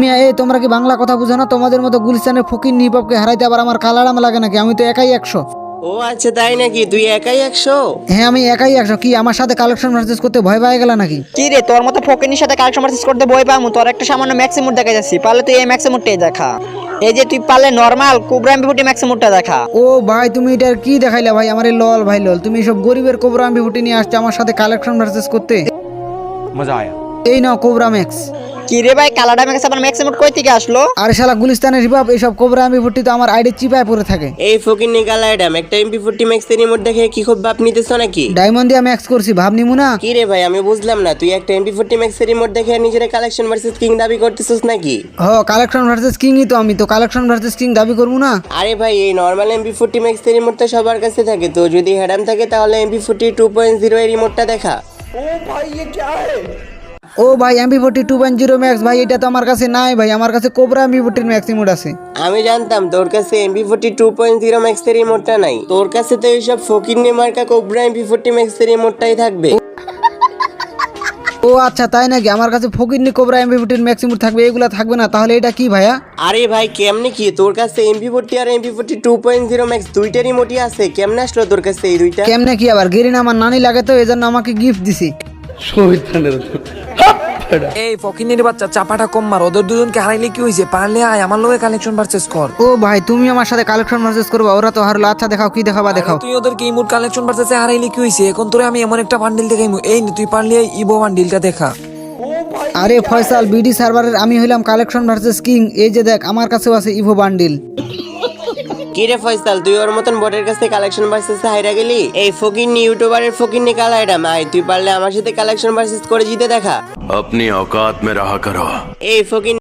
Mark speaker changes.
Speaker 1: মিয়া এই তোমরা কি বাংলা কথা বুঝো না? তোমাদের মতো গুলিস্তানের ফকির নিপাপকে হারাইতে আবার আমার কালারাম লাগে নাকি? আমি তো একাই 100।
Speaker 2: ও আচ্ছা তাই নাকি, তুই একাই 100?
Speaker 1: হ্যাঁ আমি একাই 100। কি আমার সাথে কালেকশন ভার্সেস করতে ভয় পেয়ে গেল নাকি?
Speaker 3: কি রে, তোর মতো ফকিনির সাথে কালেকশন ভার্সেস করতে বই পামু? তোর একটা সামান্য ম্যাক্সিমুট দেখা যাচ্ছি, পারলে তুই এই ম্যাক্সিমুটটাই দেখা। এই যে তুই পারলে নরমাল কোবরা এমপি40 ম্যাক্সিমুটটা দেখা।
Speaker 1: ও ভাই তুমি এটার কি দেখাইলা ভাই? আমার এই লল ভাই লল, তুমি সব গরিবের কোবরা এমপি40 নিয়ে আসছো আমার সাথে কালেকশন ভার্সেস করতে।
Speaker 4: मजा आया।
Speaker 1: এই নাও কোবরা ম্যাক্স।
Speaker 3: কি রে ভাই, কালাডা ম্যাক্স আবার ম্যাক্সিমুট কই থেকে আসলো?
Speaker 1: আরে শালা গুলিস্তানের রিপাব এইসব কোবরা এমপি40 তো আমার আইডি চিপায় পড়ে থাকে।
Speaker 2: এই ফকির নিকালা এডাম একটা MP40 ম্যাক্সের রিমোট দেখে কি খুব ভাব নিতেছ নাকি?
Speaker 1: ডায়মন্ড দিয়ে ম্যাক্স করছি, ভাব নিমু না?
Speaker 2: কি রে ভাই, আমি বুঝলাম না, তুই একটা MP40 ম্যাক্সের রিমোট দেখে নিজের কালেকশন ভার্সেস কিং দাবি করতেছিস নাকি?
Speaker 1: কালেকশন ভার্সেস কিংই তো, আমি তো কালেকশন ভার্সেস কিং দাবি করবো না?
Speaker 2: আরে ভাই এই নর্মাল MP40 ম্যাক্সের রিমোট তো সবার কাছে থাকে, তো যদি হেডাম থাকে তাহলে MP40 2.0 এর রিমোটটা দেখা।
Speaker 1: ও ভাই এমপি40 2.0 ম্যাক্স ভাই এটা তো আমার কাছে নাই ভাই, আমার কাছে কোবরা এমপি40 ম্যাক্স রিমোট আছে।
Speaker 2: আমি জানতাম তোর কাছে MP40 2.0 ম্যাক্সের রিমোটটা নাই, তোর কাছে তো এইসব ফকির নে মার্কা কোবরা MP40 ম্যাক্সের রিমোটটাই থাকবে।
Speaker 1: ও আচ্ছা তাই নাকি? আমার কাছে ফকিরনি কোবরা এমপি40 ম্যাক্স রিমোট থাকবে, এগুলা থাকবে না? তাহলে এটা কি ভাইয়া?
Speaker 2: আরে ভাই কেমনে কি, তোর কাছে MP40 আর MP40 2.0 ম্যাক্স দুইটা রিমোটই আছে, কেমনে আসলো তোর কাছে এই দুইটা?
Speaker 1: কেমনে কি আবার? গেরিন আমার নানি লাগে তো এজন্য আমাকে গিফট দিছি।
Speaker 5: এই ফকিনের বাচ্চা চাপাটা কম মার, ওদের দুজনকে হারাইলে কি হয়েছে? পারলে আয় আমার লগে কালেকশন ভার্সেস কর।
Speaker 1: ও ভাই তুমি আমার সাথে কালেকশন ভার্সেস করবা? ওরা তো হারলো। আচ্ছা দেখাও কি দেখাবা দেখাও।
Speaker 5: তুই ওদেরকে ইমোট কালেকশন ভার্সেসে হারাইলে কি হয়েছে? এখন তোরে আমি এমন একটা বান্ডিল দেখাইমু, এই নে তুই পারলে এই ইভো বান্ডিলটা দেখা।
Speaker 1: আরে ফয়সাল বিডি সার্ভারের আমি হইলাম কালেকশন ভার্সেস কিং, এই যে দেখ আমার কাছেও আছে ইভো বান্ডিল।
Speaker 2: কি রে ফয়সাল, তুই ওর মতন বটের কাছে কালেকশন ভার্সেস হাইরা গেলি? এই ফকির নি ইউটিউবারের ফকির নি কালা এটা মাই, তুই পারলে আমার সাথে কালেকশন ভার্সেস করে জিতে দেখা।
Speaker 6: अपनी औकात में रहा करो।
Speaker 2: এই ফকির